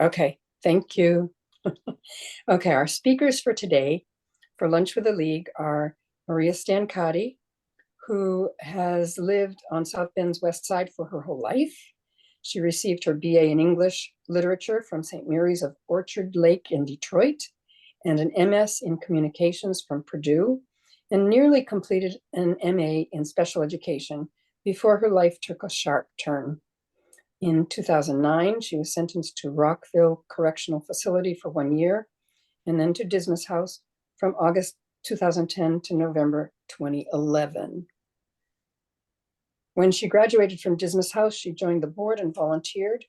Okay, thank you. Okay, our speakers for today for Lunch with the League are Maria Stancati, who has lived on South Bend's West Side for her whole life. She received her BA in English Literature from St. Mary's of Orchard Lake in Detroit and an MS in Communications from Purdue, and nearly completed an MA in Special Education before her life took a sharp turn. In 2009, she was sentenced to Rockville Correctional Facility for 1 year, and then to Dismas House from August 2010 to November 2011. When she graduated from Dismas House, she joined the board and volunteered.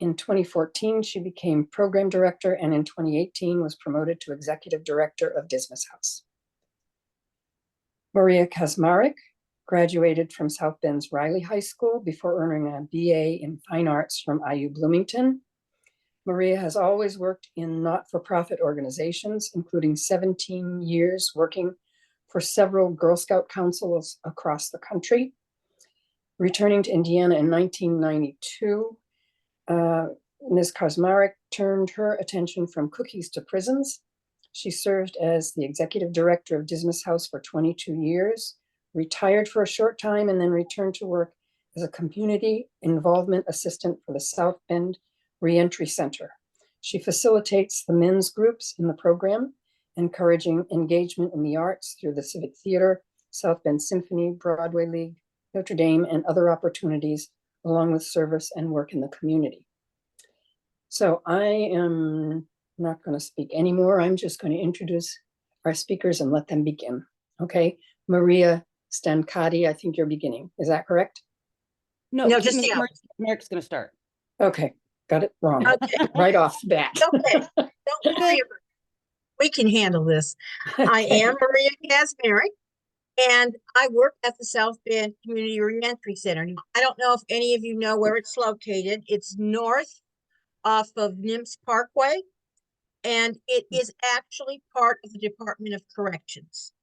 In 2014, she became program director, and in 2018 was promoted to executive director of Dismas House. Maria Kaczmarek graduated from South Bend's Riley High School before earning a BA in Fine Arts from IU Bloomington. Maria has always worked in not-for-profit organizations, including 17 years working for several Girl Scout councils across the country. Returning to Indiana in 1992, Ms. Kaczmarek turned her attention from cookies to prisons. She served as the executive director of Dismas House for 22 years, retired for a short time, and then returned to work as a community involvement assistant for the South Bend Reentry Center. She facilitates the men's groups in the program, encouraging engagement in the arts through the Civic Theater, South Bend Symphony, Broadway League, Notre Dame, and other opportunities, along with service and work in the community. So I am not going to speak anymore. I'm just going to introduce our speakers and let them begin. Okay, Maria Stancati, I think you're beginning. Is that correct? No, just Merrick's going to start. Okay, got it wrong. Okay. Right off the bat. Okay, don't worry about it. We can handle this. Okay. I am Maria Kaczmarek, and I work at the South Bend Community Reentry Center. I don't know if any of you know where it's located. It's north off of Nims Parkway, and it is actually part of the Department of Corrections.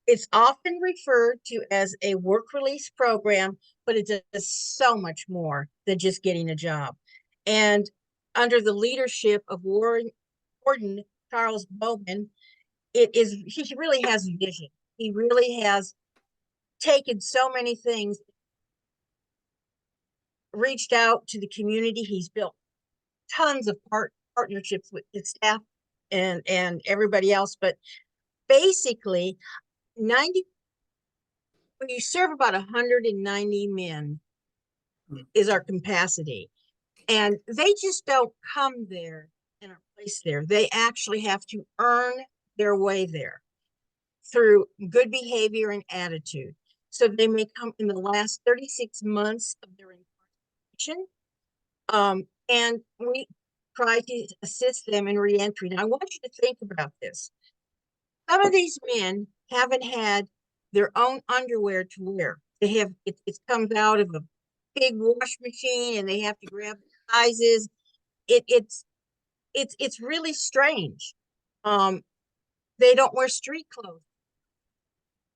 It's often referred to as a work release program, but it does so much more than just getting a job. And under the leadership of Warden Charles Bowman, he really has vision. He really has taken so many things, reached out to the community. He's built tons of partnerships with his staff and everybody else. But basically, we serve about 190 men is our capacity. And they just don't come there and are placed there. They actually have to earn their way there through good behavior and attitude. So they may come in the last 36 months of their incarceration. And we try to assist them in reentry. Now, I want you to think about this. Some of these men haven't had their own underwear to wear. They have it comes out of a big wash machine, and they have to grab the sizes. It's really strange. They don't wear street clothes,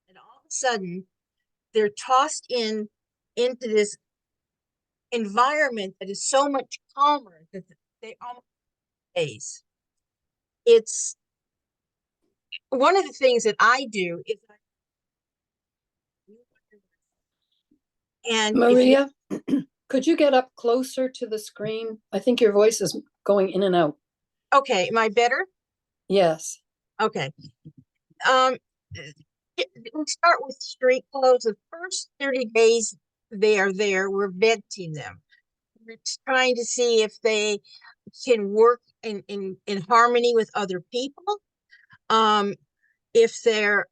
and all of a sudden, they're tossed into this environment that is so much calmer that they almost days. It's one of the things that I do is and Maria, could you get up closer to the screen? I think your voice is going in and out. Okay, am I better? Yes. Okay. We start with street clothes. The first 30 days they are there, we're vetting them. We're trying to see if they can work in harmony with other people. If they're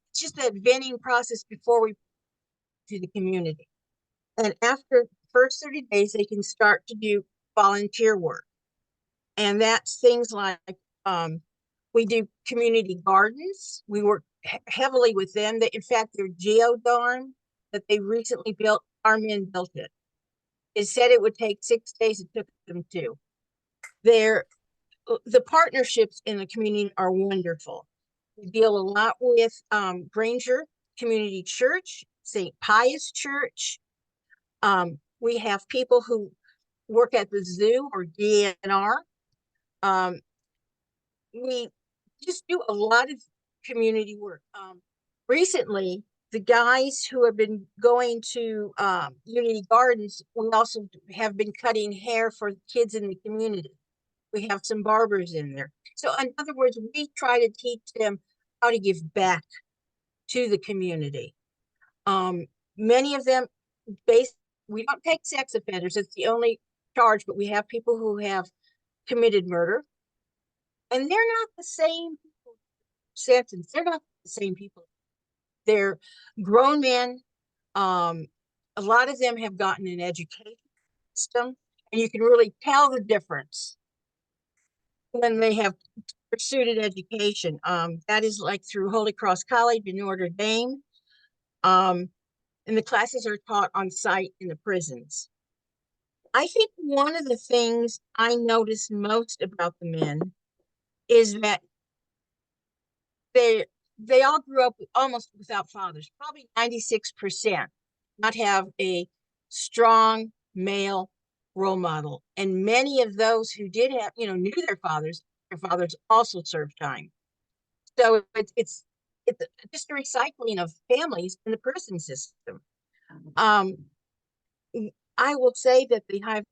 it's just that vetting process before we to the community. And after the first 30 days, they can start to do volunteer work. And that's things like we do community gardens. We work heavily with them. In fact, their geodome that they recently built, our men built it. It said it would take 6 days. It took them 2. The partnerships in the community are wonderful. We deal a lot with Granger Community Church, St. Pius Church. We have people who work at the zoo or DNR. We just do a lot of community work. Recently, the guys who have been going to Unity Gardens, we also have been cutting hair for kids in the community. We have some barbers in there. So in other words, we try to teach them how to give back to the community. Many of them we don't take sex offenders. It's the only charge, but we have people who have committed murder. And they're not the same sentence. They're not the same people. They're grown men. A lot of them have gotten an education system, and you can really tell the difference when they have pursued an education. That is like through Holy Cross College in Notre Dame. And the classes are taught on site in the prisons. I think one of the things I notice most about the men is that they all grew up almost without fathers. Probably 96% not have a strong male role model. And many of those who did have, knew their fathers also served time. So it's just a recycling of families in the prison system. I will say that they have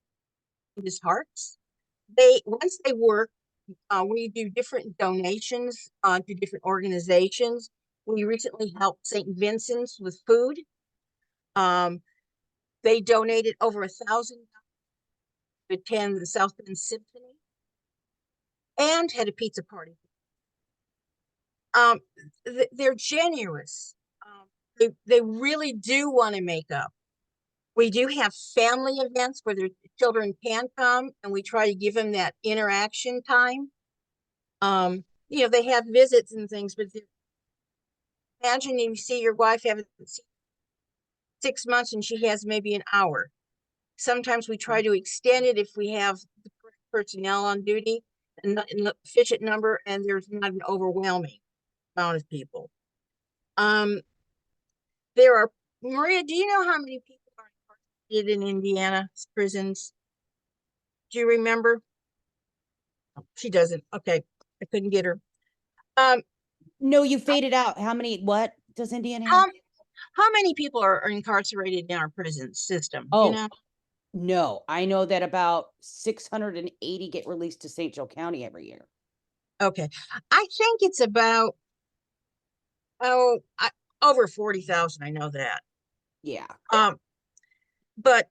his hearts. Once they work, we do different donations to different organizations. We recently helped St. Vincent's with food. They donated over $1,000 to attend the South Bend Symphony and had a pizza party. They're generous. They really do want to make up. We do have family events where their children can come, and we try to give them that interaction time. They have visits and things, but imagine you see your wife haven't seen 6 months and she has maybe an hour. Sometimes we try to extend it if we have the personnel on duty and the efficient number, and there's not an overwhelming amount of people. Maria, do you know how many people are incarcerated in Indiana's prisons? Do you remember? She doesn't. Okay, I couldn't get her. No, you faded out. How many? What does Indiana have? How many people are incarcerated in our prison system? Oh, you know? No, I know that about 680 get released to St. Joe County every year. Okay, I think it's about over 40,000. I know that. Yeah. But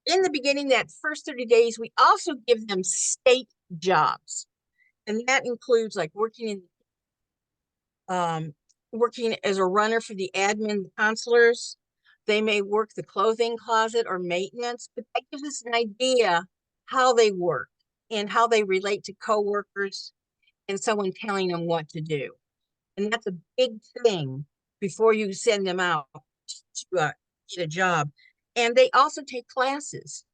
in the beginning, that first 30 days, we also give them state jobs, and that includes like working as a runner for the admin counselors. They may work the clothing closet or maintenance, but that gives us an idea how they work and how they relate to coworkers and someone telling them what to do. And that's a big thing before you send them out to get a job. And they also take classes.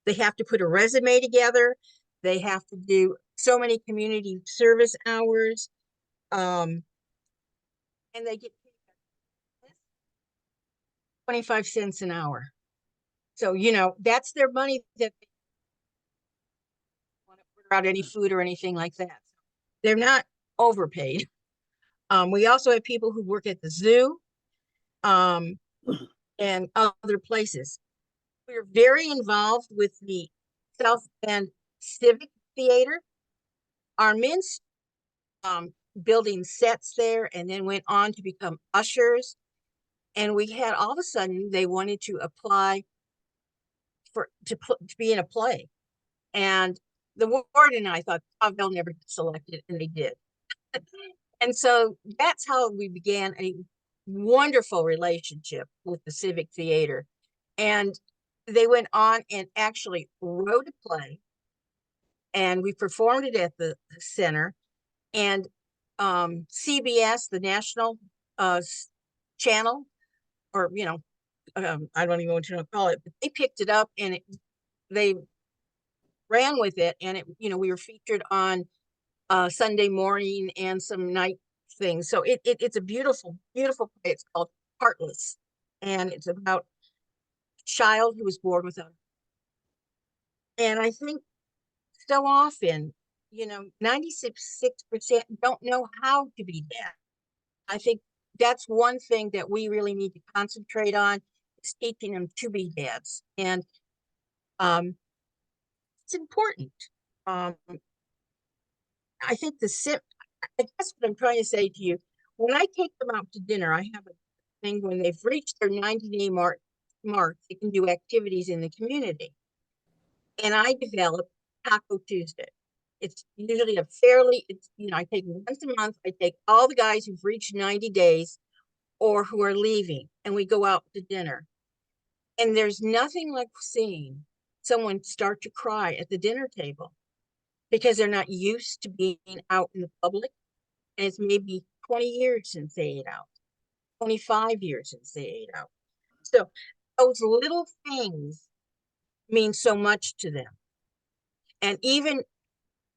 They have to put a resume together. They have to do so many community service hours. And they get 25 cents an hour. So, that's their money that they want to order out any food or anything like that. They're not overpaid. We also have people who work at the zoo and other places. We're very involved with the South Bend Civic Theater. Our men's building sets there and then went on to become ushers. And we had all of a sudden they wanted to apply to be in a play. And the warden and I thought, oh, they'll never get selected, and they did. And so that's how we began a wonderful relationship with the Civic Theater. And they went on and actually wrote a play, and we performed it at the center. And CBS, the national channel, or I don't even know what to call it, but they picked it up and they ran with it, and we were featured on Sunday morning and some night things. So it's a beautiful, beautiful play. It's called Heartless, and it's about child who was born without. And I think so often, 96% don't know how to be dad. I think that's one thing that we really need to concentrate on, is teaching them to be dads. And it's important. I think I guess what I'm trying to say to you, when I take them out to dinner, I have a thing when they've reached their 90-day mark, they can do activities in the community. And I develop Taco Tuesday. It's usually I take once a month, I take all the guys who've reached 90 days or who are leaving, and we go out to dinner. And there's nothing like seeing someone start to cry at the dinner table because they're not used to being out in the public. And it's maybe 20 years since they ate out, 25 years since they ate out. So those little things mean so much to them. And even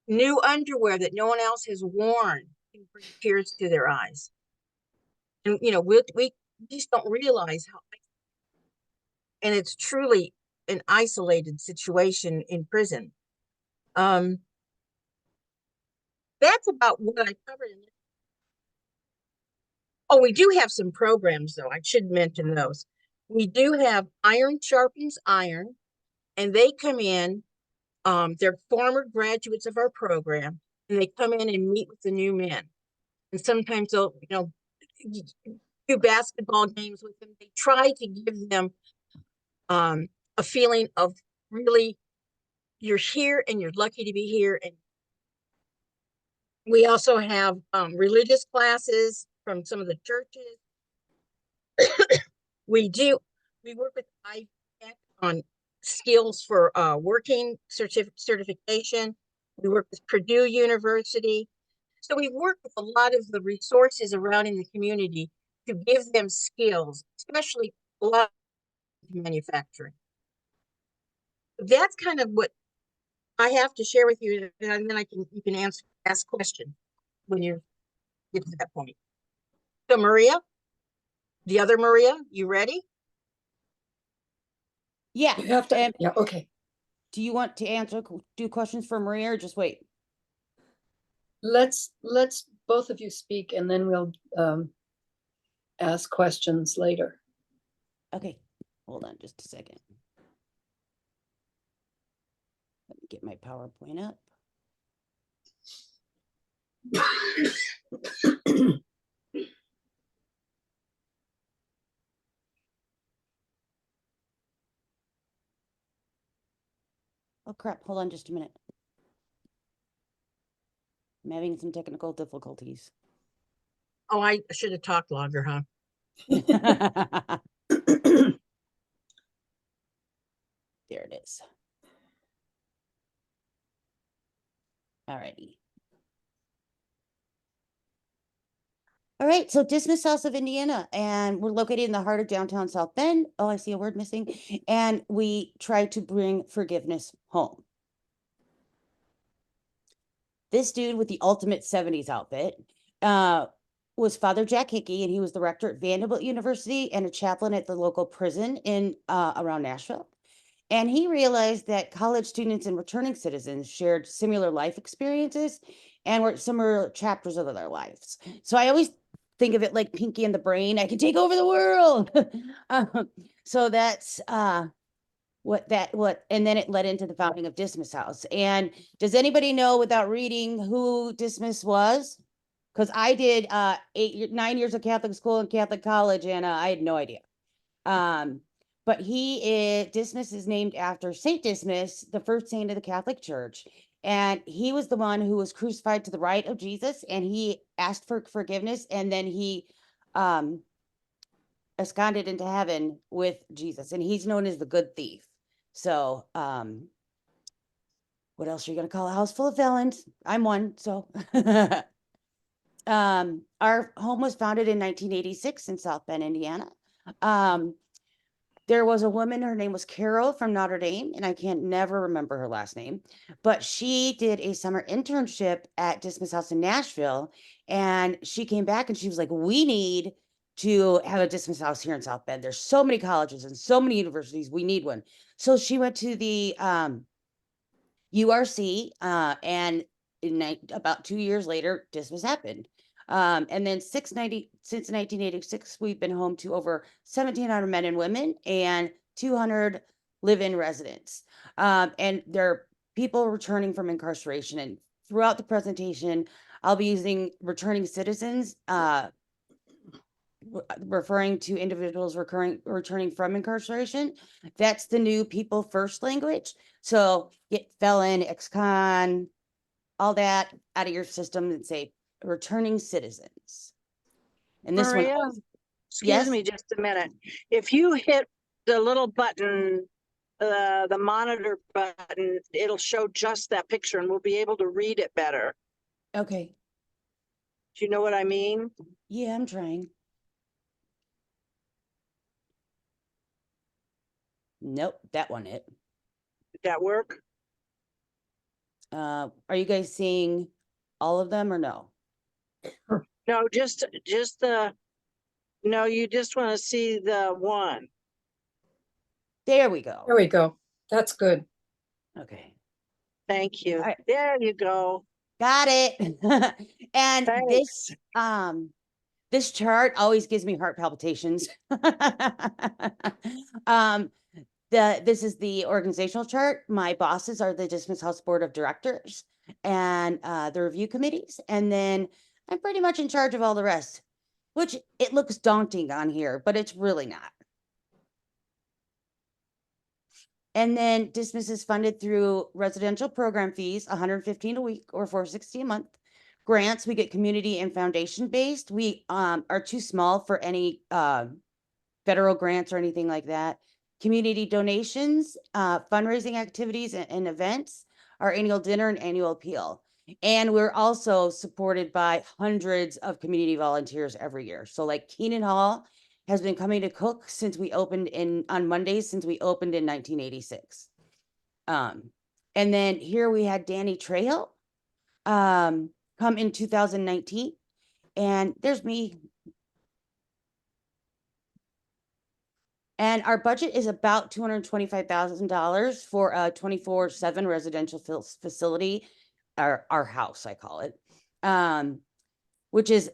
new underwear that no one else has worn can bring tears to their eyes. And, we just don't realize how, and it's truly an isolated situation in prison. That's about what I covered. Oh, we do have some programs, though. I should mention those. We do have Iron Sharpens Iron, and they come in. They're former graduates of our program, and they come in and meet with the new men. And sometimes they'll, do basketball games with them. They try to give them a feeling of really, you're here and you're lucky to be here. And we also have religious classes from some of the churches. We work with ITech on skills for working certification. We work with Purdue University. So we work with a lot of the resources around in the community to give them skills, especially a lot of manufacturing. That's kind of what I have to share with you, and then you can ask questions when you get to that point. So Maria, the other Maria, you ready? Yeah. You have to, yeah, okay. Do you want to do questions for Maria or just wait? Let's both of you speak and then we'll ask questions later. Okay, hold on just a second. Let me get my PowerPoint up. Oh crap, hold on just a minute. I'm having some technical difficulties. Oh, I should have talked longer, huh? There it is. Alrighty. All right, so Dismas, South of Indiana, and we're located in the heart of downtown South Bend. Oh, I see a word missing. And we try to bring forgiveness home. This dude with the ultimate 70s outfit was Father Jack Hickey, and he was the rector at Vanderbilt University and a chaplain at the local prison in around Nashville. And he realized that college students and returning citizens shared similar life experiences and were similar chapters of their lives. So I always think of it like Pinky and the Brain. I can take over the world. So that's and then it led into the founding of Dismas House. And does anybody know without reading who Dismas was? Because I did 9 years of Catholic school and Catholic college, and I had no idea. But Dismas is named after Saint Dismas, the first saint of the Catholic Church. And he was the one who was crucified to the right of Jesus, and he asked for forgiveness, and then he absconded into heaven with Jesus, and he's known as the good thief. So what else are you gonna call a house full of felons? I'm one. So our home was founded in 1986 in South Bend, Indiana. There was a woman, her name was Carol from Notre Dame, and I can't never remember her last name, but she did a summer internship at Dismas House in Nashville, and she came back and she was like, we need to have a Dismas house here in South Bend. There's so many colleges and so many universities. We need one. So she went to the URC, and about 2 years later, Dismas happened. And then since 1986, we've been home to over 1,700 men and women and 200 live-in residents. And there are people returning from incarceration. And throughout the presentation, I'll be using returning citizens, referring to individuals returning from incarceration. That's the new people first language. So get felon, ex-con, all that out of your system and say returning citizens. And this Maria, one, excuse yes? me just a minute. If you hit the little button, the monitor button, it'll show just that picture and we'll be able to read it better. Okay. Do you know what I mean? Yeah, I'm trying. Nope, that one it. Did that work? Are you guys seeing all of them or no? No, just no, you just want to see the one. There we go. There we go. That's good. Okay. Thank you. All right. There you go. Got it. And Thanks. this chart always gives me heart palpitations. This is the organizational chart. My bosses are the Dismas House Board of Directors and the review committees. And then I'm pretty much in charge of all the rest, which it looks daunting on here, but it's really not. And then Dismas is funded through residential program fees, 115 a week or 460 a month. Grants, we get community and foundation based. We are too small for any federal grants or anything like that. Community donations, fundraising activities and events, our annual dinner and annual appeal. And we're also supported by hundreds of community volunteers every year. So like Keenan Hall has been coming to cook since we opened on Mondays since we opened in 1986. And then here we had Danny Trejo come in 2019. And there's me. And our budget is about $225,000 for a 24/7 residential facility, our house, I call it, which is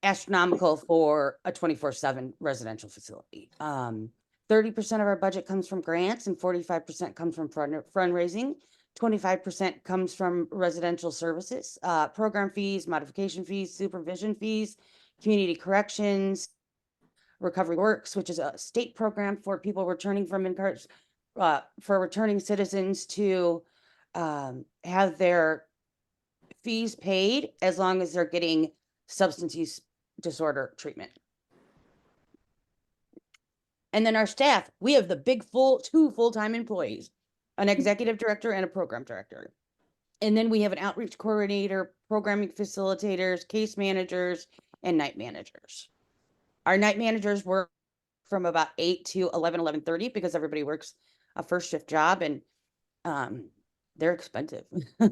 astronomical for a 24/7 residential facility. 30% of our budget comes from grants and 45% comes from fundraising. 25% comes from residential services, program fees, modification fees, supervision fees, community corrections, Recovery Works, which is a state program for people returning from for returning citizens to have their fees paid as long as they're getting substance use disorder treatment. And then our staff, we have the big two full-time employees, an executive director and a program director. And then we have an outreach coordinator, programming facilitators, case managers, and night managers. Our night managers work from about 8 to 11:30 because everybody works a first shift job and they're expensive. All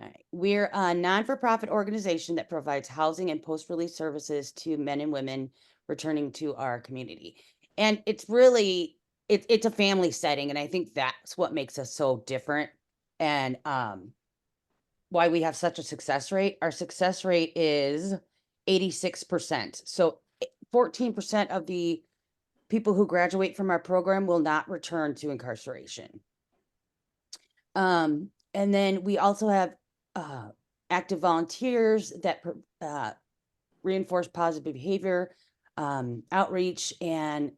right. We're a non-for-profit organization that provides housing and post-release services to men and women returning to our community. And it's really, it's a family setting. And I think that's what makes us so different and why we have such a success rate. Our success rate is 86%. So 14% of the people who graduate from our program will not return to incarceration. And then we also have active volunteers that reinforce positive behavior, outreach, and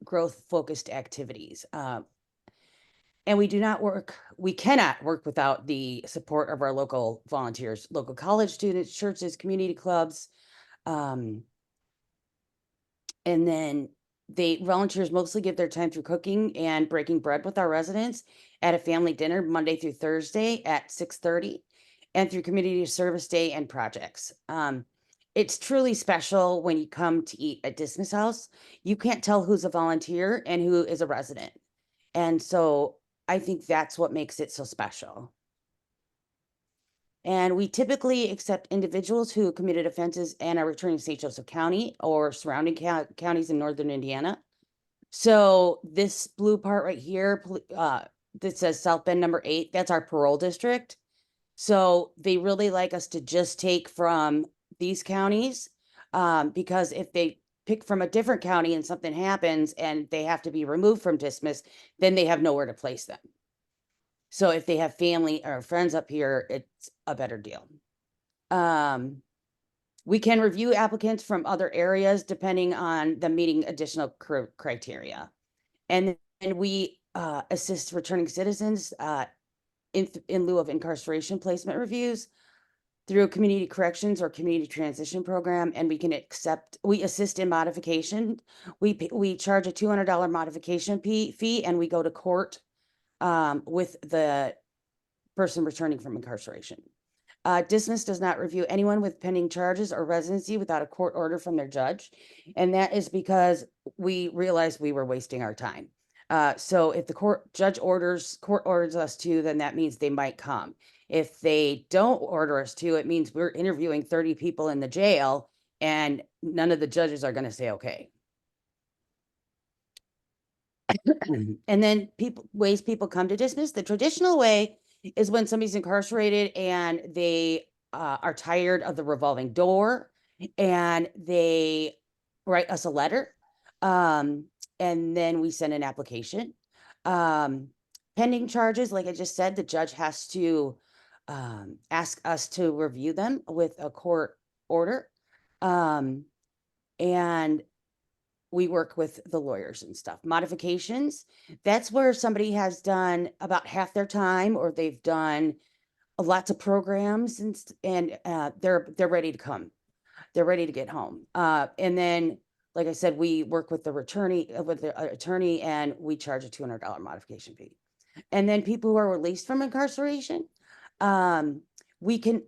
growth-focused activities. And we cannot work without the support of our local volunteers, local college students, churches, community clubs. And then volunteers mostly give their time through cooking and breaking bread with our residents at a family dinner Monday through Thursday at 6:30 and through community service day and projects. It's truly special when you come to eat at Dismas House. You can't tell who's a volunteer and who is a resident. And so I think that's what makes it so special. And we typically accept individuals who committed offenses and are returning to St. Joseph County or surrounding counties in northern Indiana. So this blue part right here, that says South Bend number 8, that's our parole district. So they really like us to just take from these counties, because if they pick from a different county and something happens and they have to be removed from Dismas, then they have nowhere to place them. So if they have family or friends up here, it's a better deal. We can review applicants from other areas depending on them meeting additional criteria. And we assist returning citizens in lieu of incarceration placement reviews through community corrections or community transition program. And we assist in modification. We charge a $200 modification fee, and we go to court with the person returning from incarceration. Dismas does not review anyone with pending charges or residency without a court order from their judge. And that is because we realized we were wasting our time. So if the court orders us to, then that means they might come. If they don't order us to, it means we're interviewing 30 people in the jail and none of the judges are going to say, okay. And then ways people come to Dismas. The traditional way is when somebody's incarcerated and they are tired of the revolving door and they write us a letter. And then we send an application. Pending charges, like I just said, the judge has to ask us to review them with a court order. And we work with the lawyers and stuff. Modifications, that's where somebody has done about half their time, or they've done lots of programs and they're ready to come. They're ready to get home. And then, like I said, we work with the attorney, and we charge a $200 modification fee. And then people who are released from incarceration, we can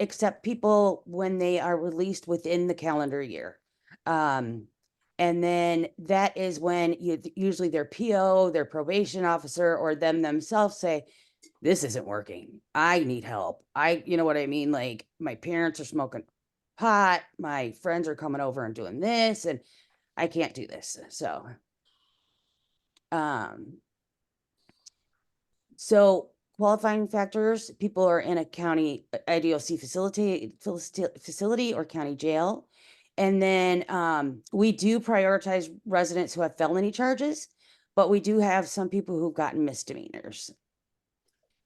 accept people when they are released within the calendar year. And then that is when usually their PO, their probation officer, or them themselves say, this isn't working. I need help. You know what I mean? Like, my parents are smoking pot. My friends are coming over and doing this, and I can't do this. So qualifying factors, people are in a county IDOC facility or county jail. And then we do prioritize residents who have felony charges, but we do have some people who've gotten misdemeanors.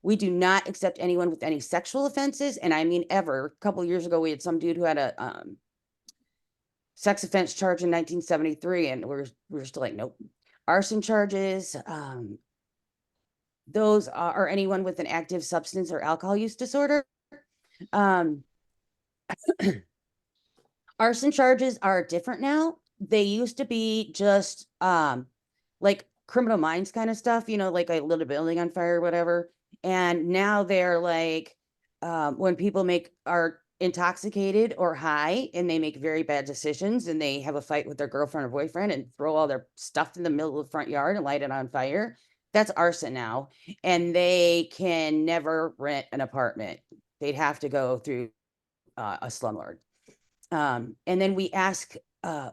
We do not accept anyone with any sexual offenses. And I mean, ever. A couple of years ago, we had some dude who had a sex offense charge in 1973, and we're still like, nope. Arson charges, those are anyone with an active substance or alcohol use disorder. Arson charges are different now. They used to be just like Criminal Minds kind of stuff, like I lit a building on fire or whatever. And now they're like when people are intoxicated or high and they make very bad decisions and they have a fight with their girlfriend or boyfriend and throw all their stuff in the middle of the front yard and light it on fire. That's arson now. And they can never rent an apartment. They'd have to go through a slumlord. And then we ask,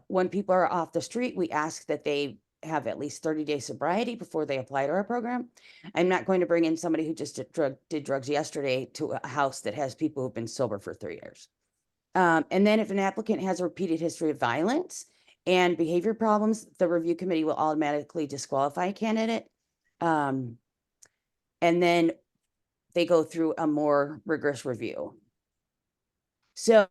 when people are off the street, we ask that they have at least 30-day sobriety before they apply to our program. I'm not going to bring in somebody who just did drugs yesterday to a house that has people who've been sober for 3 years. And then if an applicant has a repeated history of violence and behavior problems, the review committee will automatically disqualify a candidate. And then they go through a more rigorous review. So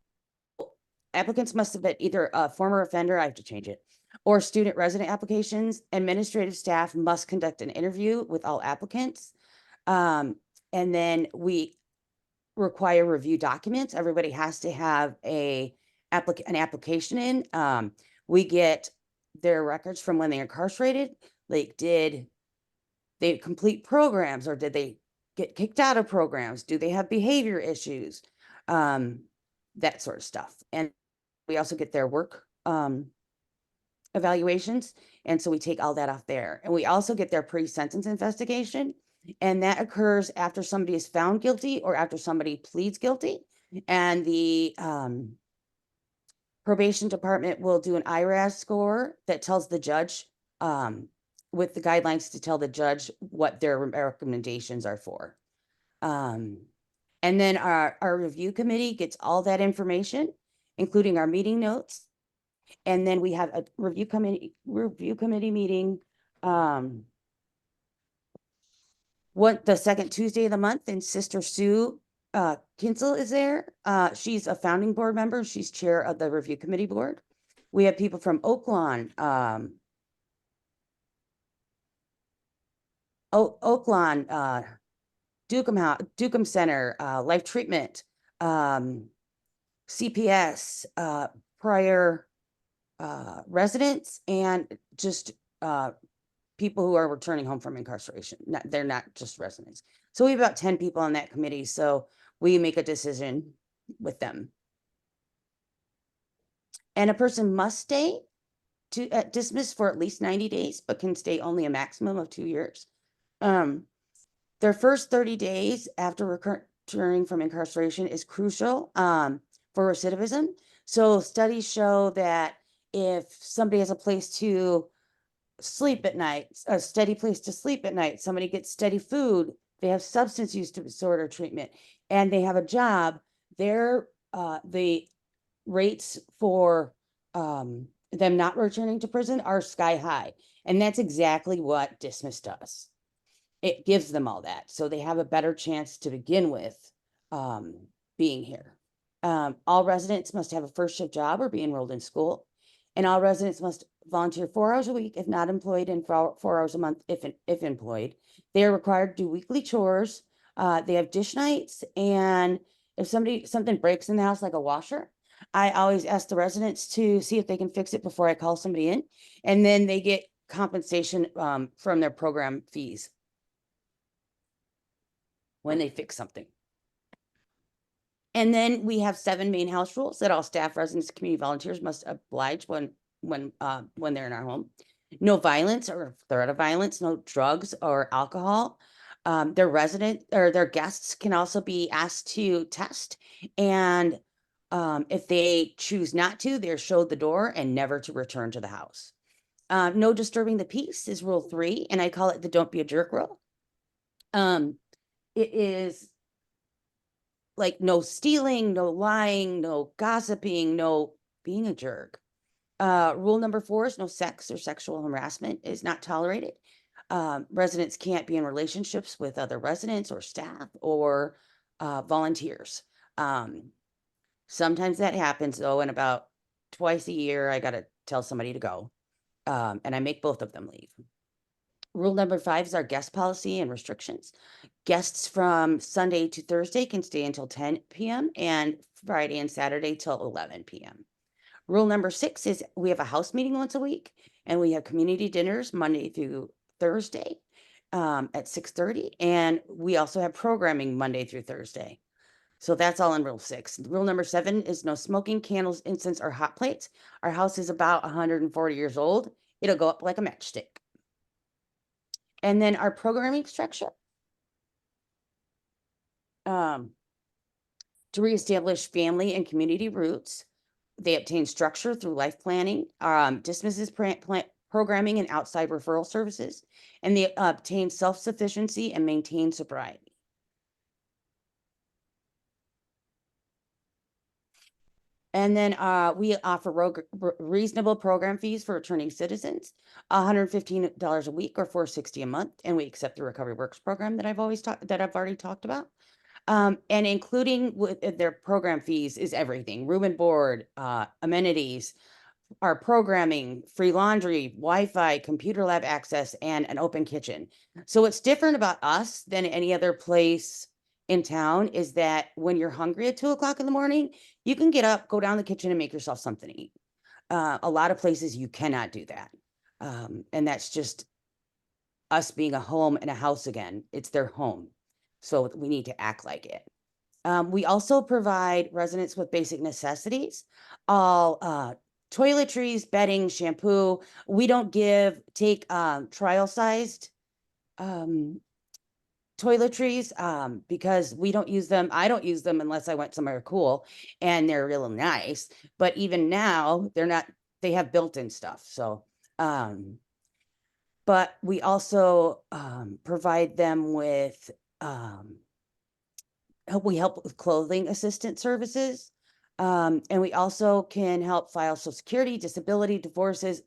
applicants must submit either a former offender, I have to change it, or student resident applications. Administrative staff must conduct an interview with all applicants. And then we require review documents. Everybody has to have an application in. We get their records from when they're incarcerated. Like, did they complete programs, or did they get kicked out of programs? Do they have behavior issues? That sort of stuff. And we also get their work evaluations. And so we take all that off there. And we also get their pre-sentence investigation. And that occurs after somebody is found guilty or after somebody pleads guilty. And the probation department will do an IRAS score that tells the judge, with the guidelines to tell the judge what their recommendations are for. And then our review committee gets all that information, including our meeting notes. And then we have a review committee meeting, the second Tuesday of the month, and Sister Sue Kinsel is there. She's a founding board member. She's chair of the review committee board. We have people from Oaklawn, Dukem Center, Life Treatment, CPS, prior residents, and just people who are returning home from incarceration. They're not just residents. So we have about 10 people on that committee. So we make a decision with them. And a person must stay at Dismas for at least 90 days, but can stay only a maximum of 2 years. Their first 30 days after returning from incarceration is crucial for recidivism. So studies show that if somebody has a place to sleep at night, a steady place to sleep at night, somebody gets steady food, they have substance use disorder treatment, and they have a job, the rates for them not returning to prison are sky high. And that's exactly what Dismas does. It gives them all that. So they have a better chance to begin with being here. All residents must have a first shift job or be enrolled in school. And all residents must volunteer 4 hours a week if not employed, and 4 hours a month if employed. They are required to do weekly chores. They have dish nights, and if something breaks in the house, like a washer, I always ask the residents to see if they can fix it before I call somebody in, and then they get compensation from their program fees when they fix something. And then we have 7 main house rules that all staff, residents, community volunteers must oblige when they're in our home. No violence or threat of violence, no drugs or alcohol. Their guests can also be asked to test, and if they choose not to, they're showed the door and never to return to the house. No disturbing the peace is rule 3, and I call it the don't be a jerk rule. It is like no stealing, no lying, no gossiping, no being a jerk. Rule number 4 is no sex or sexual harassment is not tolerated. Residents can't be in relationships with other residents or staff or volunteers. Sometimes that happens though, and about twice a year, I got to tell somebody to go. And I make both of them leave. Rule number 5 is our guest policy and restrictions. Guests from Sunday to Thursday can stay until 10 p.m. and Friday and Saturday till 11 p.m. Rule number 6 is we have a house meeting once a week, and we have community dinners Monday through Thursday at 6:30. And we also have programming Monday through Thursday. So that's all in rule 6. Rule number 7 is no smoking, candles, incense, or hot plates. Our house is about 140 years old. It'll go up like a matchstick. And then our programming structure. To reestablish family and community roots, they obtain structure through life planning, dismisses programming and outside referral services, and they obtain self-sufficiency and maintain sobriety. And then we offer reasonable program fees for returning citizens, $115 a week or $460 a month, and we accept the Recovery Works program that I've already talked about. And including with their program fees is everything: room and board, amenities, our programming, free laundry, Wi-Fi, computer lab access, and an open kitchen. So what's different about us than any other place in town is that when you're hungry at 2 o'clock in the morning, you can get up, go down the kitchen, and make yourself something to eat. A lot of places you cannot do that. And that's just us being a home and a house again. It's their home. So we need to act like it. We also provide residents with basic necessities, all toiletries, bedding, shampoo. We don't take trial-sized toiletries, because we don't use them. I don't use them unless I went somewhere cool and they're really nice. But even now, they're not, they have built-in stuff. So, but we also provide them with, we help with clothing assistant services. And we also can help file Social Security, disability, divorces.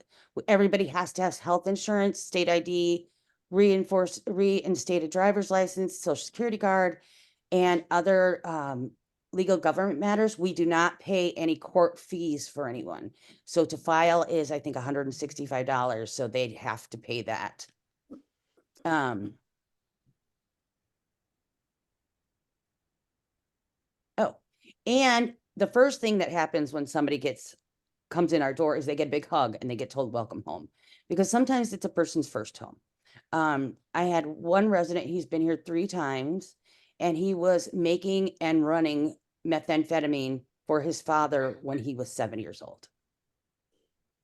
Everybody has to have health insurance, state ID, reinstated driver's license, Social Security card, and other legal government matters. We do not pay any court fees for anyone. So to file is, I think, $165. So they'd have to pay that. Oh, and the first thing that happens when somebody comes in our door is they get a big hug and they get told welcome home, because sometimes it's a person's first home. I had one resident, he's been here 3 times, and he was making and running methamphetamine for his father when he was 7 years old.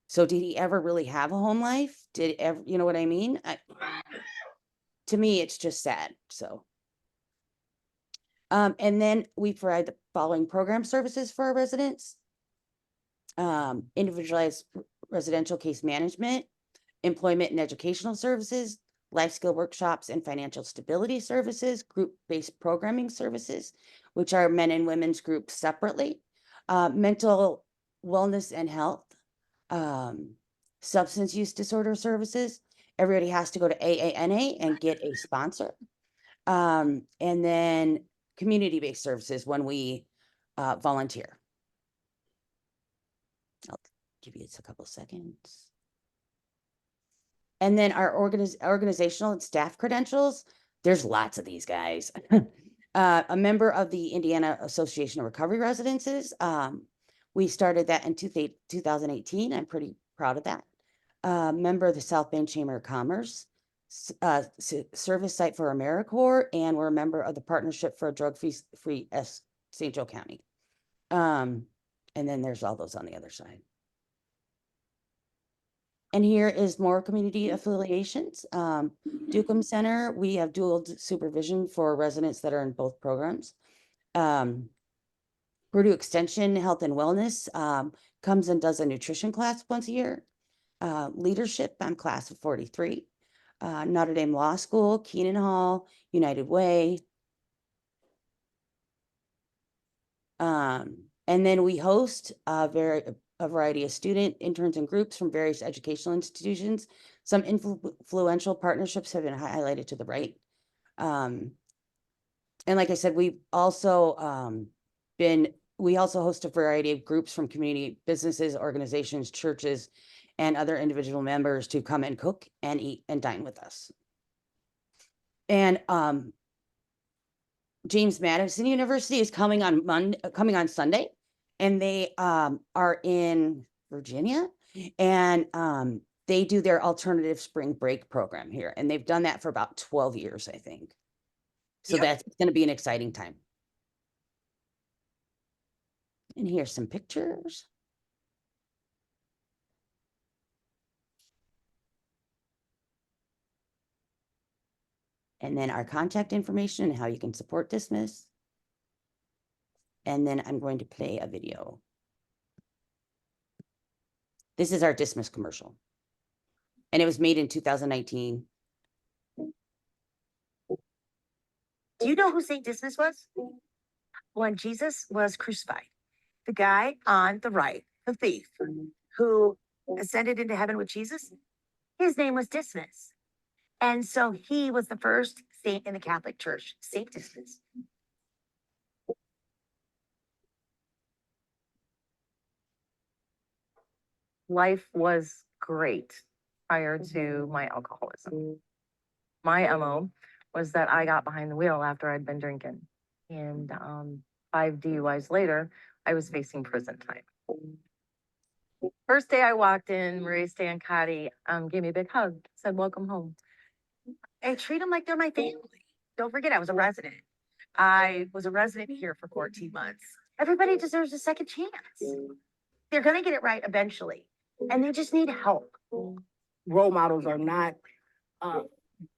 So did he ever really have a home life? Did ever, you know what I mean? To me, it's just sad. So. And then we provide the following program services for our residents. Individualized residential case management, employment and educational services, life skill workshops and financial stability services, group-based programming services, which are men and women's groups separately, mental wellness and health, substance use disorder services. Everybody has to go to AANA and get a sponsor. And then community-based services when we volunteer. I'll give you a couple seconds. And then our organizational and staff credentials, there's lots of these guys. A member of the Indiana Association of Recovery Residences. We started that in 2018. I'm pretty proud of that. Member of the South Bend Chamber of Commerce. Service site for AmeriCorps, and we're a member of the Partnership for a Drug-Free St. Joe County. And then there's all those on the other side. And here is more community affiliations. Ducombe Center, we have dual supervision for residents that are in both programs. Purdue Extension Health and Wellness comes and does a nutrition class once a year. Leadership, I'm class of 43. Notre Dame Law School, Keenan Hall, United Way. And then we host a variety of student interns and groups from various educational institutions. Some influential partnerships have been highlighted to the right. And like I said, we also host a variety of groups from community businesses, organizations, churches, and other individual members to come and cook and eat and dine with us. And James Madison University is coming on Sunday, and they are in Virginia, and they do their alternative spring break program here, and they've done that for about 12 years, I think. So that's going to be an exciting time. And here's some pictures. And then our contact information and how you can support Dismas. And then I'm going to play a video. This is our Dismas commercial. And it was made in 2019. Do you know who St. Dismas was? When Jesus was crucified, the guy on the right, the thief, who ascended into heaven with Jesus, his name was Dismas. And so he was the first saint in the Catholic Church, St. Dismas. Life was great prior to my alcoholism. My MO was that I got behind the wheel after I'd been drinking. And 5 DUIs later, I was facing prison time. First day I walked in, Maria Stancati gave me a big hug, said, "Welcome home." I treat them like they're my family. Don't forget, I was a resident. I was a resident here for 14 months. Everybody deserves a second chance. They're going to get it right eventually, and they just need help. Role models are not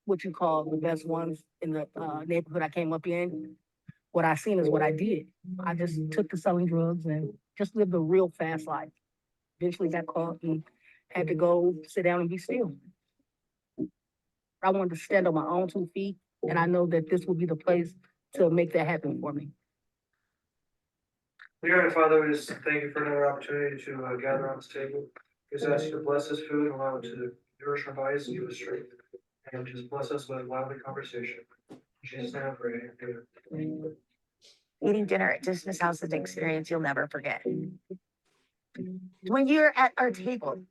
what you call the best ones in the neighborhood I came up in. What I seen is what I did. I just took to selling drugs and just lived a real fast life. Eventually got caught and had to go sit down and be still. I wanted to stand on my own 2 feet, and I know that this will be the place to make that happen for me. Dear Heavenly Father, we just thank you for another opportunity to gather on this table. We just ask you to bless this food and allow it to nourish our bodies and give us strength. And just bless us with lively conversation. In Jesus' name I pray. Amen. Eating dinner at Dismas House is an experience you'll never forget. When you're at our table,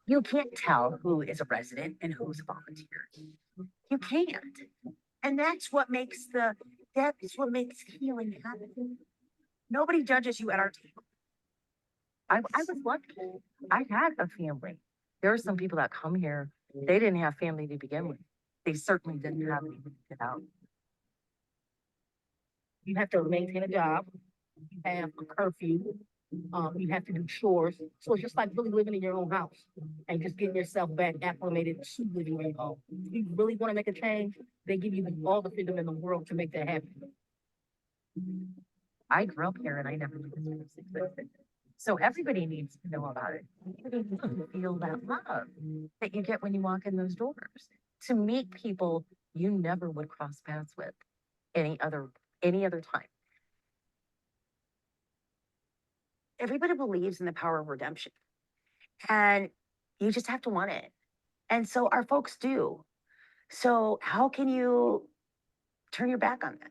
you can't tell who is a resident and who's a volunteer. You can't. And that's what makes healing happen. Nobody judges you at our table. I was lucky. I had a family. There are some people that come here, they didn't have family to begin with. They certainly didn't have anything to get out. You have to maintain a job. You have a curfew. You have to do chores. So it's just like really living in your own house and just getting yourself back acclimated to living in your home. If you really want to make a change, they give you all the freedom in the world to make that happen. I grew up here and I never knew this was existed. So everybody needs to know about it. Everybody needs to feel that love that you get when you walk in those doors. To meet people you never would cross paths with any other time. Everybody believes in the power of redemption, and you just have to want it. And so our folks do. So how can you turn your back on that?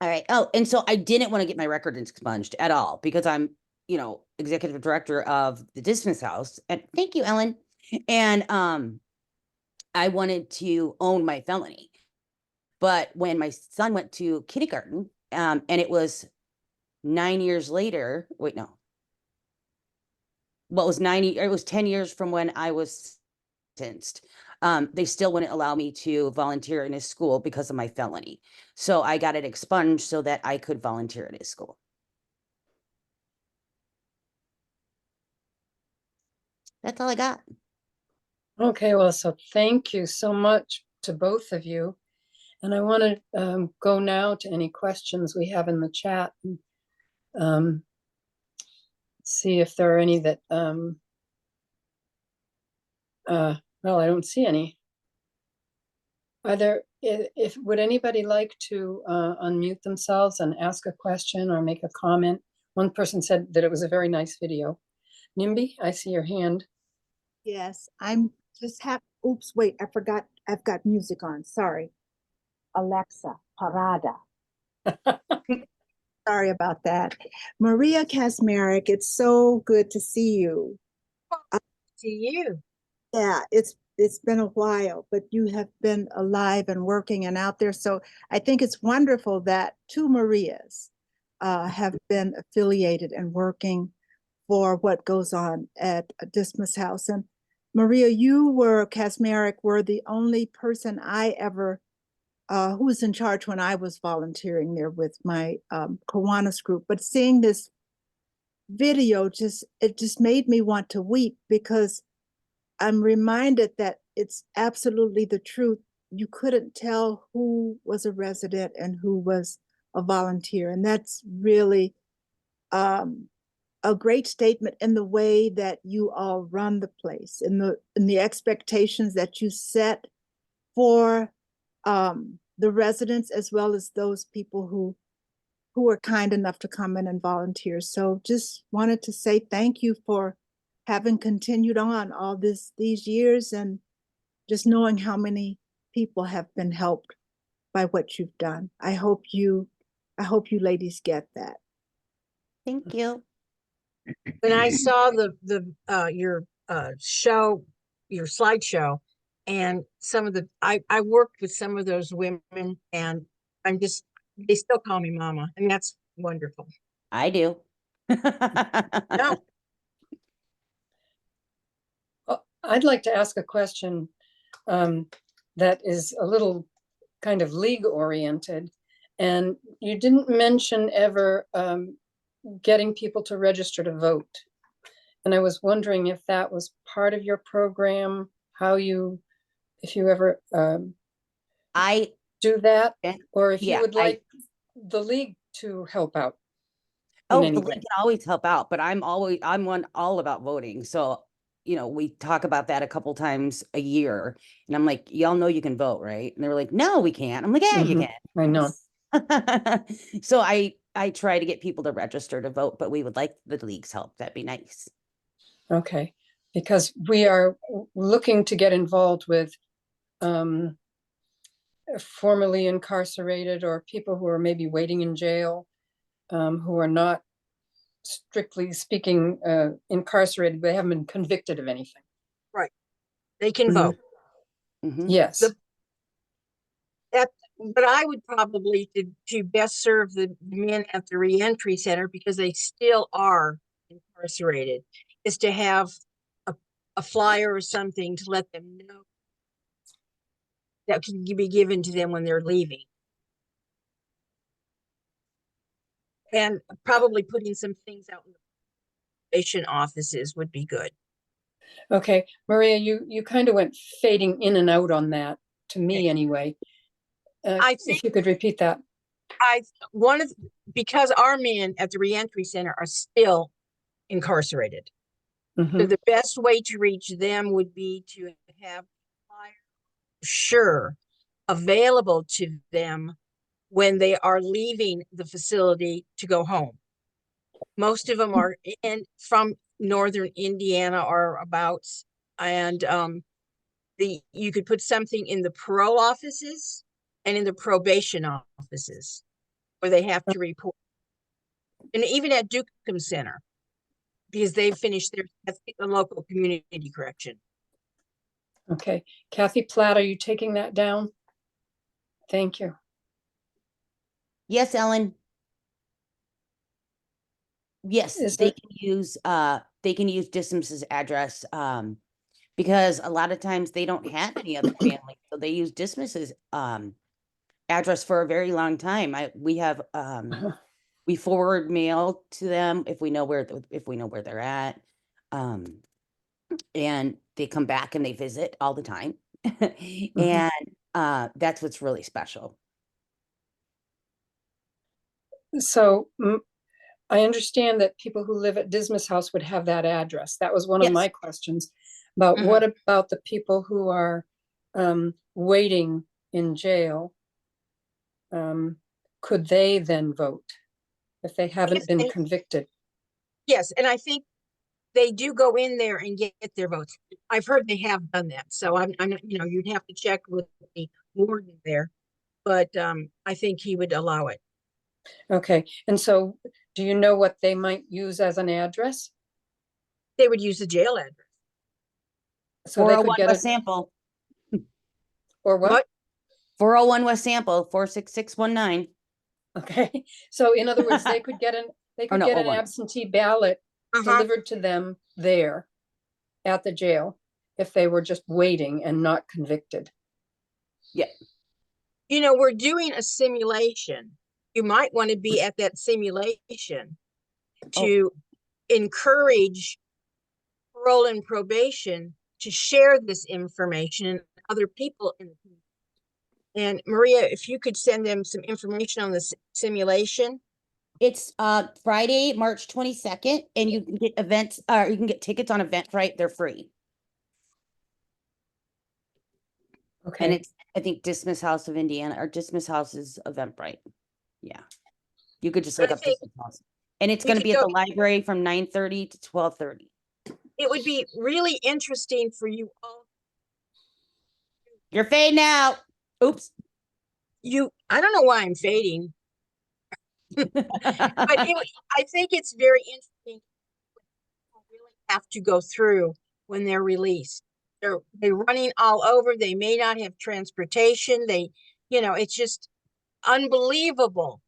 All right. Oh, and so I didn't want to get my record expunged at all because I'm, executive director of the Dismas House. And thank you, Ellen. And I wanted to own my felony. But when my son went to kindergarten, and it was 9 years later, wait, no. Well, it was 10 years from when I was sentenced. They still wouldn't allow me to volunteer in his school because of my felony. So I got it expunged so that I could volunteer in his school. That's all I got. Okay, well, so thank you so much to both of you. And I want to go now to any questions we have in the chat. And, see if there are any that, well, I don't see any. Are there, would anybody like to unmute themselves and ask a question or make a comment? One person said that it was a very nice video. Nimby, I see your hand. Yes, I'm just oops, wait, I forgot, I've got music on, sorry. Alexa, parada. Sorry about that. Maria Kaczmarek, it's so good to see you. To you. Yeah, it's been a while, but you have been alive and working and out there. So I think it's wonderful that two Marias have been affiliated and working for what goes on at Dismas House. And Maria, Kaczmarek were the only person I ever, who was in charge when I was volunteering there with my Kiwanis group. But seeing this video, it just made me want to weep, because I'm reminded that it's absolutely the truth. You couldn't tell who was a resident and who was a volunteer. And that's really a great statement in the way that you all run the place, in the expectations that you set for the residents, as well as those people who were kind enough to come in and volunteer. So just wanted to say thank you for having continued on all these years, and just knowing how many people have been helped by what you've done. I hope you ladies get that. Thank you. When I saw your show, your slideshow, and some of I worked with some of those women, and they still call me mama, and that's wonderful. I do. No, I'd like to ask a question that is a little kind of league oriented. And you didn't mention ever getting people to register to vote. And I was wondering if that was part of your program, if you ever I do that, Yeah, or if you yeah, would I- like the league to help out. in Oh, any the way. league can always help out, but I'm all about voting. So, we talk about that a couple times a year, and I'm like, y'all know you can vote, right? And they're like, no, we can't. I'm like, yeah, you Mhm, I know. can. So I try to get people to register to vote, but we would like the league's help. That'd be nice. Okay, because we are looking to get involved with formerly incarcerated or people who are maybe waiting in jail, who are not strictly speaking incarcerated, they haven't been convicted of anything. right. They can Mhm. vote. Mhm. Yes, But I would probably to best serve the men at the reentry center, because they still are incarcerated, is to have a flyer or something to let them know that can be given to them when they're leaving. And probably putting some things out in the patient offices would be good. okay, Maria, you kind of went fading in and out on that, to me anyway. I think If you could repeat that. because our men at the reentry center are still incarcerated. So Mhm. the best way to reach them would be to have sure available to them when they are leaving the facility to go home. Most of them are from northern Indiana or abouts, and you could put something in the parole offices and in the probation offices where they have to report, and even at Dukem Center, because they've finished at the local community correction. Okay, Kathy Platt, are you taking that down? Thank you. Yes, Ellen. Yes, Is they there- can use Dismas's address, because a lot of times they don't have any other family, so they use Dismas's address for a very long time. We have we forward mail to them if we know where they're at, and they come back and they visit all the time, and that's what's really special. So I understand that people who live at Dismas House would have that address. That was one of Yes. my questions. But Mhm. what about the people who are waiting in jail? Could they then vote if they haven't Yes, been and- convicted? Yes, and I think they do go in there and get their votes. I've heard they have done that. So I'm you'd have to check with the warden there, but I think he would allow it. Okay, and so do you know what they might use as an address? They would use the jail address. So they 401 could get West it, Sample, or what? What? 401 West Sample, 46619. Okay, so in other words, they could get an no, an 01. absentee ballot delivered to them there at the jail if they were just waiting and not convicted. Yeah. We're doing a simulation. You might want to be at that simulation to encourage parole and probation to share this information and other people in the community. And Maria, if you could send them some information on this simulation. It's Friday, March 22nd, and you can get you can get tickets on Eventbrite. They're free. And Okay, it's, I think, Dismas House of Indiana, or Dismas House is Eventbrite. Yeah. You could just look I up think Dismas House. And it's we going to could be at go- the library from 9:30 to 12:30. it would be really interesting for you all. You're fading out. Oops. I don't know why I'm fading. I think it's very interesting. People really have to go through when they're released. They're running all over. They may not have transportation. It's just unbelievable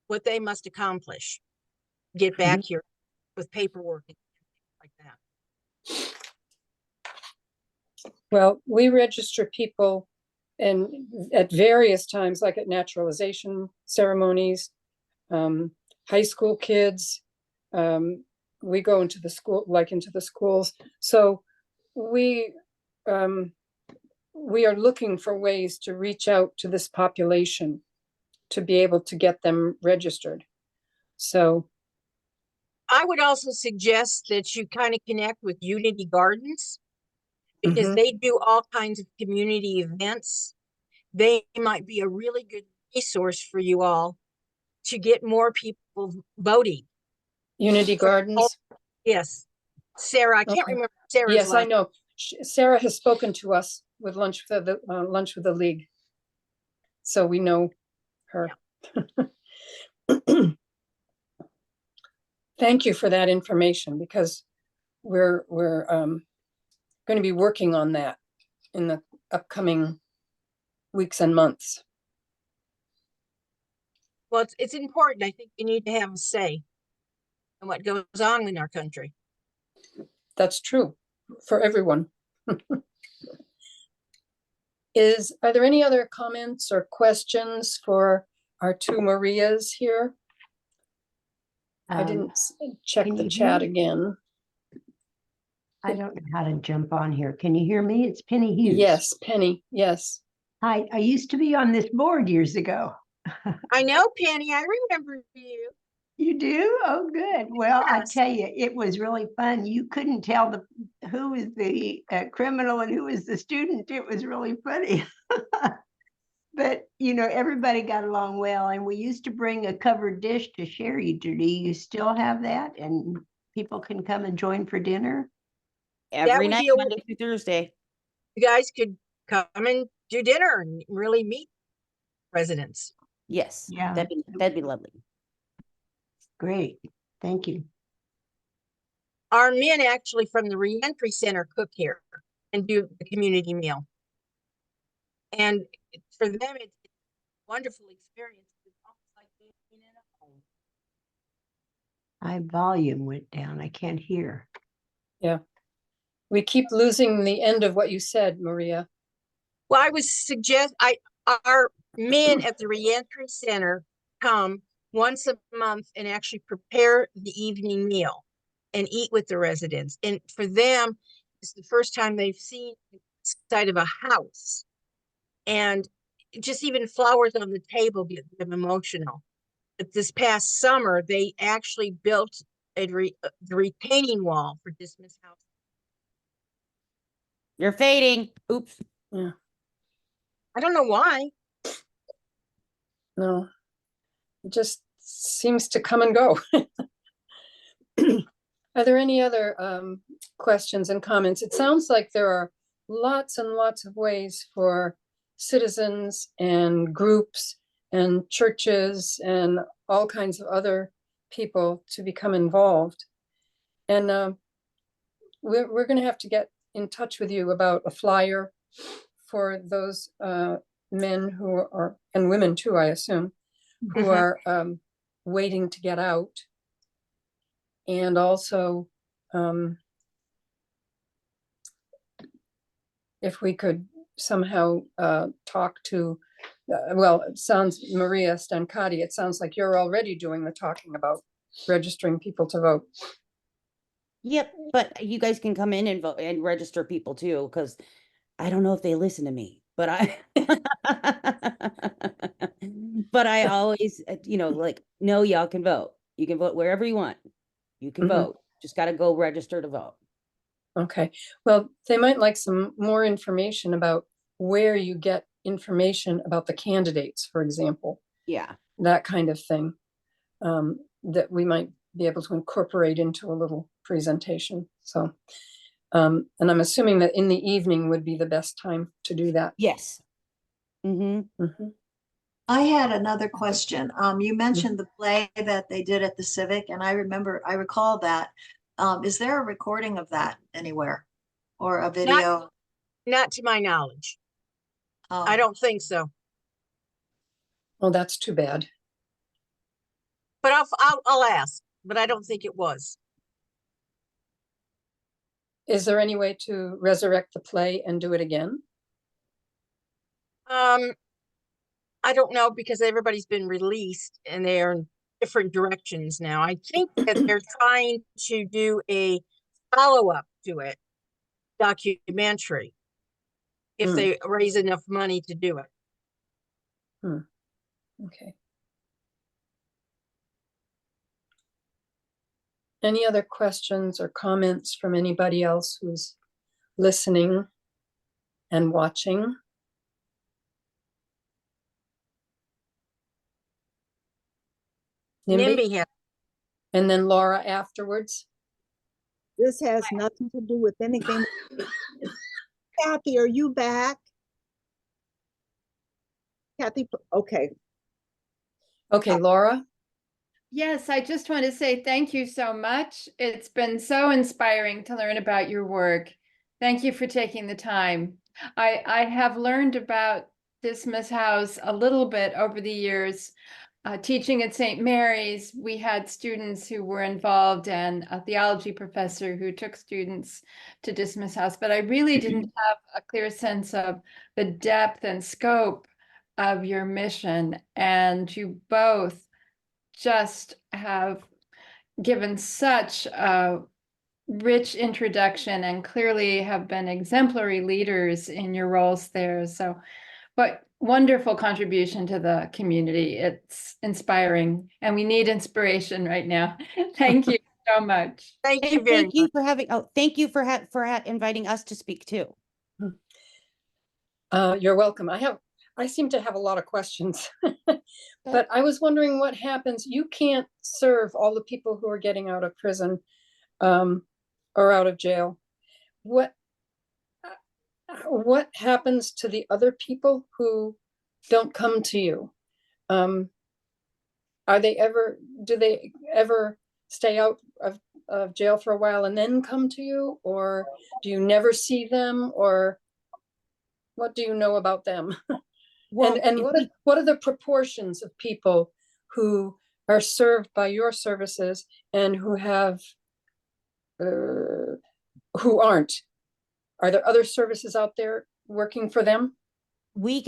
what they must accomplish. Get back here with paperwork and like that. Well, we register people and at various times, like at naturalization ceremonies, high school kids. We go into the schools. So we are looking for ways to reach out to this population to be able to get them registered. So I would also suggest that you kind of connect with Unity Gardens, because they do all kinds of community events. They might be a really good resource for you all to get more people voting. Unity Gardens. Yes. Sarah, I can't Okay. remember Sarah's Yes, I last. know. Sarah has spoken to us with lunch with the league. So we know her. Thank you for that information, because we're going to be working on that in the upcoming weeks and months. Well, it's important. I think you need to have a say in what goes on in our country. That's true for everyone. Are there any other comments or questions for our two Marias here? I didn't check can the you chat hear me? again. I don't know how to jump on here. Can you hear me? It's Penny Hughes. Yes, Penny, yes. Hi, I used to be on this board years ago. I know, Penny, I remember you. You do? Oh, good. Well, I Yes. tell you, it was really fun. You couldn't tell who was the criminal and who was the student. It was really funny. But, everybody got along well, and we used to bring a covered dish to share. Do you still have that? And people can come and join for dinner? Every would night, be a- Monday through Thursday. You guys could come and do dinner and really meet residents. Yes. Yeah. That'd be lovely. Great. Thank you. Our men actually from the reentry center cook here and do the community meal. And for them, it's a wonderful experience. It's almost like being in a home. My volume went down. I can't hear. Yeah. We keep losing the end of what you said, Maria. Well, our men at the reentry center come once a month and actually prepare the evening meal and eat with the residents. And for them, it's the first time they've seen inside of a house. And just even flowers on the table get them emotional. But this past summer, they actually built the retaining wall for Dismas House. You're fading. Oops. Yeah. I don't know why. No, it just seems to come and go. Are there any other questions and comments? It sounds like there are lots and lots of ways for citizens and groups and churches and all kinds of other people to become involved. And we're going to have to get in touch with you about a flyer for those men who are, and women too, I assume, who are waiting to get out. And also, if we could somehow talk to, well, it sounds, Maria Stancati, it sounds like you're already doing the talking about registering people to vote. Yep. But you guys can come in and vote and register people too, because I don't know if they listen to me, but but I always, no, y'all can vote. You can vote wherever you want. You can vote. Just got to go register to vote. Okay. Well, they might like some more information about where you get information about the candidates, for example. Yeah. That kind of thing, that we might be able to incorporate into a little presentation. So, and I'm assuming that in the evening would be the best time to do that. Yes. I had another question. You mentioned the play that they did at the Civic, and I recall that. Is there a recording of that anywhere or a video? Not to my knowledge. I Oh, don't think so. Well, that's too bad. But I'll ask, but I don't think it was. Is there any way to resurrect the play and do it again? I don't know because everybody's been released and they're in different directions now. I think that they're trying to do a follow-up to it, documentary, if Hmm. they raise enough money to do it. Okay. Any other questions or comments from anybody else who's listening and watching? NIMBY has. And then Laura afterwards. This has nothing to do with anything. Kathy, are you back? Kathy, okay. Okay, Laura. Yes, I just want to say thank you so much. It's been so inspiring to learn about your work. Thank you for taking the time. I have learned about Dismas House a little bit over the years. Teaching at St. Mary's, we had students who were involved and a theology professor who took students to Dismas House, but I really didn't have a clear sense of the depth and scope of your mission. And you both just have given such a rich introduction and clearly have been exemplary leaders in your roles there. So, but wonderful contribution to the community. It's inspiring and we need inspiration right now. Thank you so much. Thank you And very thank you much. for having, thank you for inviting us to speak too. You're welcome. I seem to have a lot of questions, but I was wondering what happens. You can't serve all the people who are getting out of prison or out of jail. What happens to the other people who don't come to you? Do they ever stay out of jail for a while and then come to you, or do you never see them, or what do you know about them? Well, And what are the proportions of people who are served by your services and who aren't? Are there other services out there working for them? we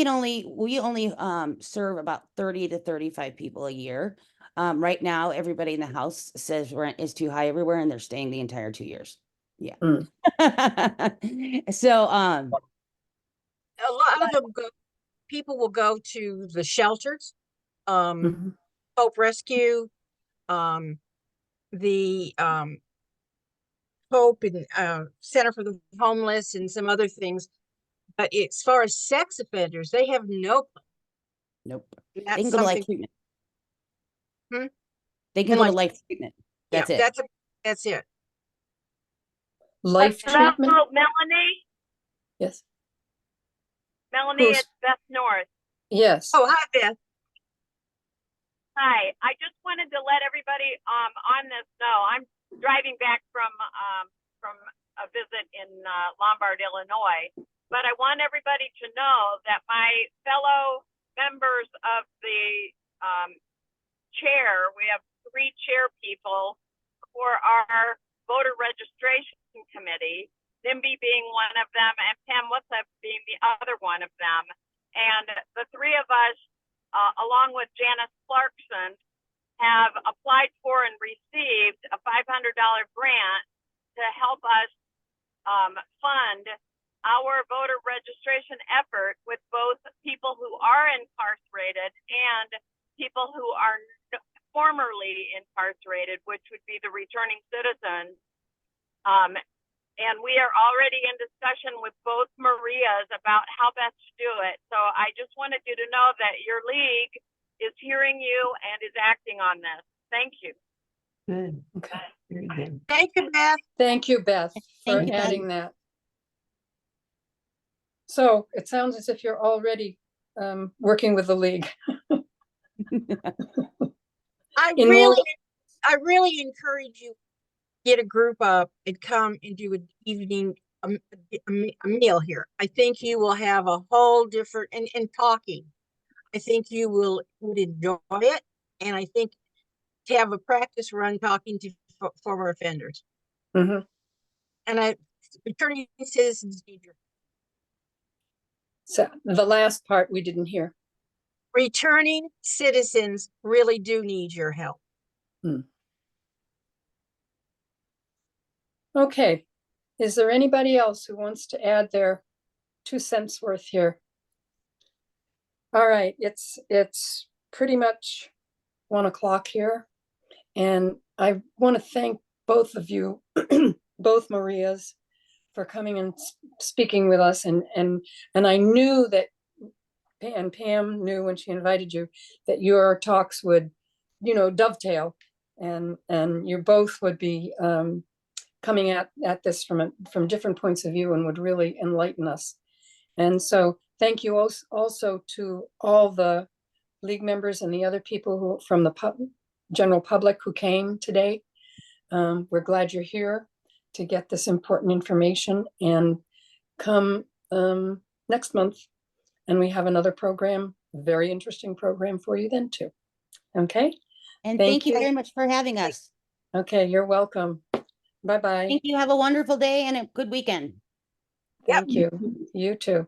only serve about 30 to 35 people a year. Right now, everybody in the house says rent is too high everywhere and they're staying the entire 2 years. Yeah. So, A lot of them people will go to the shelters, Hope Rescue, the Hope and Center for the Homeless and some other things. But as far as sex offenders, they have no. nope. They That's can go to life something. treatment. Hmm? They can And go to like- life treatment. That's Yeah, it. That's it. Life treatment? Melanie? Yes. Melanie, Who's- it's Beth North. Yes. Oh, hi, Beth. Hi, I just wanted to let everybody on this know I'm driving back from a visit in Lombard, Illinois. But I want everybody to know that my fellow members of the chair, we have 3 chair people for our voter registration committee, NIMBY being one of them and Pam Whatsup being the other one of them. And the 3 of us, along with Janice Clarkson, have applied for and received a $500 grant to help us fund our voter registration effort with both people who are incarcerated and people who are formerly incarcerated, which would be the returning citizens. And we are already in discussion with both Marias about how best to do it. So I just wanted you to know that your league is hearing you and is acting on this. Thank you. Good. Okay. Very good. Thank you, Beth. Thank you, Beth, for Thank you, Beth. adding that. So it sounds as if you're already working with the league. I In really, more- I really encourage you, get a group up and come and do an evening, a meal here. I think you will have a whole different, and talking. I think you would enjoy it. And I think to have a practice run talking to former offenders. Mhm. And returning citizens need your, So the last part we didn't hear. returning citizens really do need your help. Okay, is there anybody else who wants to add their 2 cents worth here? All right, it's pretty much 1 o'clock here. And I want to thank both of you, both Marias, for coming and speaking with us. And I knew that, and Pam knew when she invited you, that your talks would, dovetail, and you both would be coming at this from different points of view and would really enlighten us. And so thank you also to all the league members and the other people who from the general public who came today. We're glad you're here to get this important information, and come next month and we have another program, very interesting program for you then too. Okay. And Thank thank you you. very much for having us. Okay, you're welcome. Bye-bye. Thank you. Have a wonderful day and a good weekend. Thank you. You too.